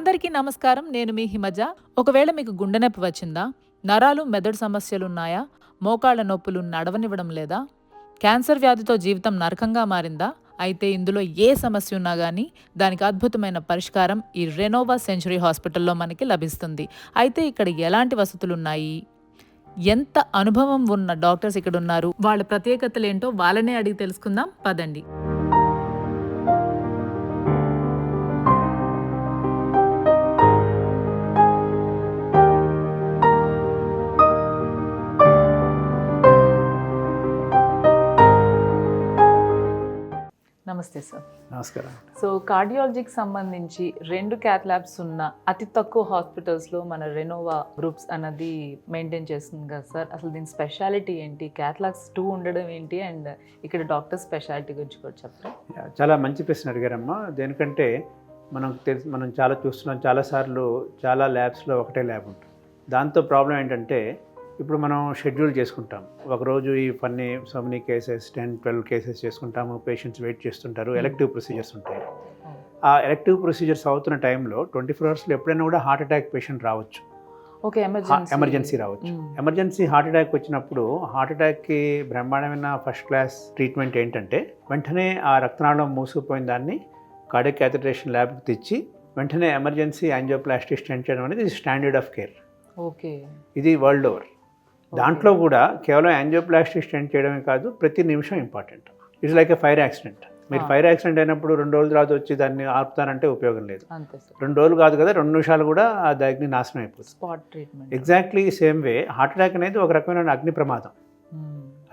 అందరికీ నమస్కారం. నేను మీ హిమజ. ఒకవేళ మీకు గుండె నొప్పి వచ్చిందా? నరాలు, మెదడు సమస్యలున్నాయా? మోకాళ్ళ నొప్పులు నడవనివ్వడం లేదా? క్యాన్సర్ వ్యాధితో జీవితం నరకంగా మారిందా? అయితే ఇందులో ఏ సమస్య ఉన్నా కానీ దానికి అద్భుతమైన పరిష్కారం ఈ రెనోవా సెంచురీ హాస్పిటల్లో మనకి లభిస్తుంది. అయితే ఇక్కడ ఎలాంటి వసతులున్నాయి, ఎంత అనుభవం ఉన్న డాక్టర్స్ ఇక్కడ ఉన్నారు, వాళ్ళ ప్రత్యేకతలు ఏంటో వాళ్ళనే అడిగి తెలుసుకుందాం. పదండి. నమస్తే సార్. నమస్కారం. సో కార్డియాలజీకి సంబంధించి 2 క్యాత్ ల్యాబ్స్ ఉన్న అతి తక్కువ హాస్పిటల్స్లో మన రెనోవా గ్రూప్స్ అన్నది మెయింటైన్ చేస్తుంది కదా సార్. అసలు దీని స్పెషాలిటీ ఏంటి? క్యాత్ ల్యాబ్స్ 2 ఉండడం ఏంటి? అండ్ ఇక్కడ డాక్టర్ స్పెషాలిటీ గురించి కూడా చెప్తారా? చాలా మంచి ప్రశ్న అడిగారమ్మా. దేనికంటే మనం చాలా చూస్తున్నాం, చాలాసార్లు చాలా ల్యాబ్స్లో ఒకటే ల్యాబ్ ఉంటుంది. దాంతో ప్రాబ్లం ఏంటంటే ఇప్పుడు మనం షెడ్యూల్ చేసుకుంటాం. ఒకరోజు ఈ సో మెనీ కేసెస్ 10-12 కేసెస్ చేసుకుంటాము. పేషెంట్స్ వెయిట్ చేస్తుంటారు. ఎలెక్టివ్ ప్రొసీజర్స్ ఉంటాయి. ఆ ఎలెక్టివ్ ప్రొసీజర్స్ అవుతున్న టైంలో 24 అవర్స్లో ఎప్పుడైనా కూడా హార్ట్ అటాక్ పేషెంట్ రావచ్చు. ఓకే, ఎమర్జెన్సీ రావచ్చు. ఎమర్జెన్సీ హార్ట్ అటాక్ వచ్చినప్పుడు హార్ట్ అటాక్కి బ్రహ్మాండమైన ఫస్ట్ క్లాస్ ట్రీట్మెంట్ ఏంటంటే వెంటనే ఆ రక్తనాళం మూసుకుపోయిన దాన్ని కార్డియాక్ క్యాథెటరేషన్ ల్యాబ్కి తెచ్చి వెంటనే ఎమర్జెన్సీ యాంజియోప్లాస్టీ స్టెంట్ చేయడం అనేది స్టాండర్డ్ ఆఫ్ కేర్. ఓకే, ఇది వరల్డ్ ఓవర్. దాంట్లో కూడా కేవలం యాంజియోప్లాస్టీ స్టెంట్ చేయడమే కాదు, ప్రతి నిమిషం important. It's like a fire accident. మీరు ఫైర్ యాక్సిడెంట్ అయినప్పుడు 2 రోజుల తర్వాత వచ్చి దాన్ని ఆపుతారంటే ఉపయోగం లేదు. 2 రోజులు కాదు కదా, 2 నిమిషాలు కూడా ఆ అగ్ని నాశనం అయిపోతుంది. Spot treatment. Exactly same way heart attack అనేది ఒక రకమైన అగ్ని ప్రమాదం.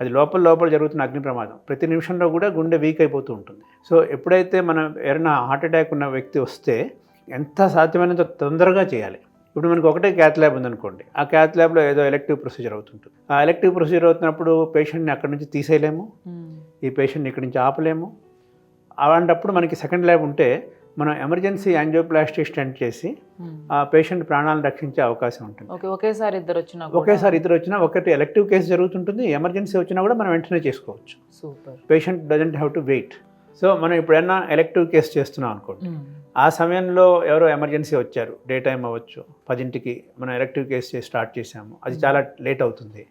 అది లోపల జరుగుతున్న అగ్ని ప్రమాదం. ప్రతి నిమిషంలో కూడా గుండె వీక్ అయిపోతూ ఉంటుంది. సో ఎప్పుడైతే మనం ఎవరైనా హార్ట్ అటాక్ ఉన్న వ్యక్తి వస్తే ఎంత సాధ్యమైనంత తొందరగా చేయాలి. ఇప్పుడు మనకు ఒకటే క్యాత్ ల్యాబ్ ఉందనుకోండి, ఆ క్యాత్ ల్యాబ్లో ఏదో ఎలెక్టివ్ ప్రొసీజర్ అవుతుంటుంది. ఆ ఎలెక్టివ్ ప్రొసీజర్ అవుతున్నప్పుడు పేషెంట్ని అక్కడి నుంచి తీసేయలేము, ఈ పేషెంట్ని ఇక్కడి నుంచి ఆపలేము. అలాంటప్పుడు మనకి సెకండ్ ల్యాబ్ ఉంటే మనం ఎమర్జెన్సీ యాంజియోప్లాస్టీ స్టెంట్ చేసి ఆ పేషెంట్ ప్రాణాలను రక్షించే అవకాశం ఉంటుంది. ఒకేసారి ఇద్దరు వచ్చినా ఒకటి ఎలెక్టివ్ కేసు జరుగుతుంటుంది, ఎమర్జెన్సీ వచ్చినా కూడా మనం వెంటనే చేసుకోవచ్చు. Super. Patient doesn't have to wait. So మనం ఎప్పుడైనా ఎలెక్టివ్ కేసు చేస్తున్నాం అనుకోండి, ఆ సమయంలో ఎవరో ఎమర్జెన్సీ వచ్చారు, డే టైం అవ్వచ్చు, 10కి మనం ఎలెక్టివ్ కేసు చేసి స్టార్ట్ చేసాము, అది చాలా లేట్ అవుతుంది.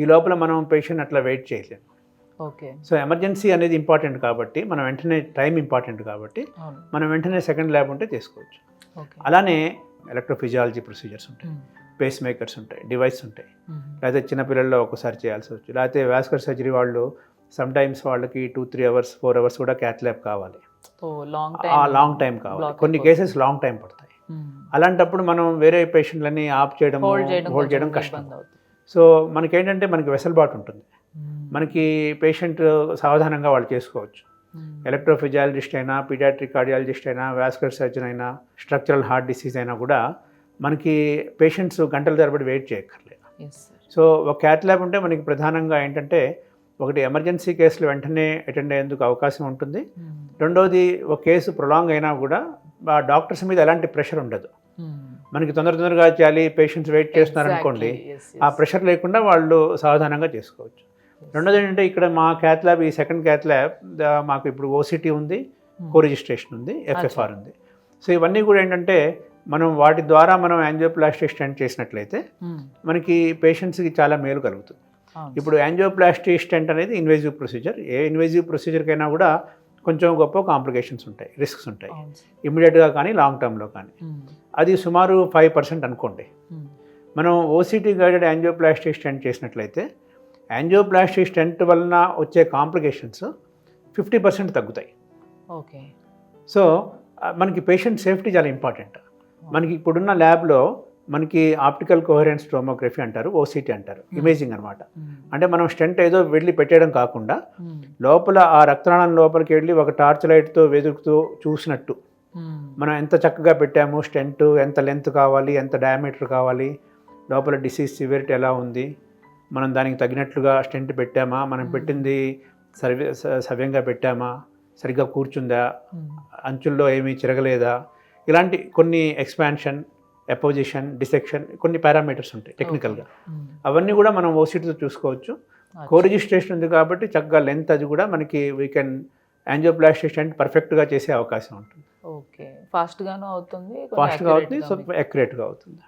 ఈ లోపల మనం పేషెంట్ అట్లా వెయిట్ చేయలేము. ఓకే. సో ఎమర్జెన్సీ అనేది ఇంపార్టెంట్ కాబట్టి మనం వెంటనే టైం ఇంపార్టెంట్ కాబట్టి మనం వెంటనే సెకండ్ ల్యాబ్ ఉంటే తీసుకోవచ్చు. అలానే ఎలక్ట్రోఫిజియాలజీ ప్రొసీజర్స్ ఉంటాయి, పేస్ మేకర్స్ ఉంటాయి, డివైస్ ఉంటాయి. లేకపోతే చిన్నపిల్లల్లో ఒకసారి చేయాల్సి వచ్చు. లేకపోతే వాస్కులర్ సర్జరీ వాళ్ళు సమ్టైమ్స్ వాళ్ళకి 2-3 అవర్స్ 4 అవర్స్ కూడా క్యాత్ ల్యాబ్ కావాలి. లాంగ్ టైం కావాలి. కొన్ని కేసెస్ లాంగ్ టైం పడతాయి. అలాంటప్పుడు మనం వేరే పేషెంట్లని ఆఫ్ చేయడం, హోల్డ్ చేయడం కష్టం. సో మనకేంటంటే మనకి వెసలుబాటు ఉంటుంది. మనకి పేషెంట్ సావధానంగా వాళ్ళు చేసుకోవచ్చు. ఎలక్ట్రోఫిజియాలజిస్ట్ అయినా, పీడియాట్రిక్ కార్డియాలజిస్ట్ అయినా, వాస్కులర్ సర్జన్ అయినా, స్ట్రక్చరల్ హార్ట్ డిసీజ్ అయినా కూడా మనకి పేషెంట్స్ గంటల తరబడి వెయిట్ చేయక్కర్లేదు. సో ఒక క్యాత్ ల్యాబ్ ఉంటే మనకి ప్రధానంగా ఏంటంటే ఒకటి ఎమర్జెన్సీ కేసులు వెంటనే అటెండ్ అయ్యేందుకు అవకాశం ఉంటుంది. రెండోది ఒక కేసు ప్రొలాంగ్ అయినా కూడా ఆ డాక్టర్స్ మీద ఎలాంటి ప్రెషర్ ఉండదు. మనకి తొందరగా చేయాలి, పేషెంట్స్ వెయిట్ చేస్తున్నారు అనుకోండి, ఆ ప్రెషర్ లేకుండా వాళ్ళు సావధానంగా చేసుకోవచ్చు. రెండోది ఏంటంటే ఇక్కడ మా క్యాత్ ల్యాబ్, ఈ సెకండ్ క్యాత్ ల్యాబ్ మాకు ఇప్పుడు ఓసిటీ ఉంది, కో రిజిస్ట్రేషన్ ఉంది, FFR ఉంది. సో ఇవన్నీ కూడా ఏంటంటే మనం వాటి ద్వారా మనం యాంజియోప్లాస్టీ స్టెంట్ చేసినట్లయితే మనకి పేషెంట్స్కి చాలా మేలు కలుగుతుంది. ఇప్పుడు యాంజియోప్లాస్టీ స్టెంట్ అనేది ఇన్వేజివ్ ప్రొసీజర్. ఏ ఇన్వేజివ్ ప్రొసీజర్కైనా కూడా కొంచెం గొప్ప కాంప్లికేషన్స్ ఉంటాయి, రిస్క్స్ ఉంటాయి, ఇమ్మీడియట్గా కానీ లాంగ్ టర్మ్లో కానీ. అది సుమారు 5% అనుకోండి. మనం ఓసిటీ గైడెడ్ యాంజియోప్లాస్టీ స్టెంట్ చేసినట్లయితే యాంజియోప్లాస్టీ స్టెంట్ వలన వచ్చే కాంప్లికేషన్స్ 50% తగ్గుతాయి. ఓకే. సో మనకి పేషెంట్ సేఫ్టీ చాలా ఇంపార్టెంట్. మనకి ఇప్పుడున్న ల్యాబ్లో మనకి ఆప్టికల్ కోహరెన్స్ టోమోగ్రఫీ అంటారు, ఓసిటీ అంటారు, ఇమేజింగ్ అనమాట. అంటే మనం స్టెంట్ ఏదో వెళ్ళి పెట్టేయడం కాకుండా లోపల ఆ రక్తనాళం లోపలికి వెళ్ళి ఒక టార్చ్ లైట్తో వెతుకుతూ చూసినట్టు మనం ఎంత చక్కగా పెట్టాము స్టెంట్, ఎంత లెంత్ కావాలి, ఎంత డయామీటర్ కావాలి, లోపల డిసీజ్ సివియరిటీ ఎలా ఉంది, మనం దానికి తగినట్లుగా స్టెంట్ పెట్టామా, మనం పెట్టింది సవ్యంగా పెట్టామా, సరిగ్గా కూర్చుందా, అంచుల్లో ఏమీ చిరగలేదా, ఇలాంటి కొన్ని ఎక్స్పాన్షన్, అపోజిషన్, డిసెక్షన్, కొన్ని పారామీటర్స్ ఉంటాయి టెక్నికల్గా. అవన్నీ కూడా మనం ఓసిటీతో చూసుకోవచ్చు. కో రిజిస్ట్రేషన్ ఉంది కాబట్టి చక్కగా లెంత్ అది కూడా మనకి వీ కెన్ యాంజియోప్లాస్టీ స్టెంట్ పర్ఫెక్ట్గా చేసే అవకాశం ఉంటుంది. ఓకే. ఫాస్ట్ గాను అవుతుంది, ఫాస్ట్గా అవుతుంది, సో యాక్యురేట్గా అవుతుంది.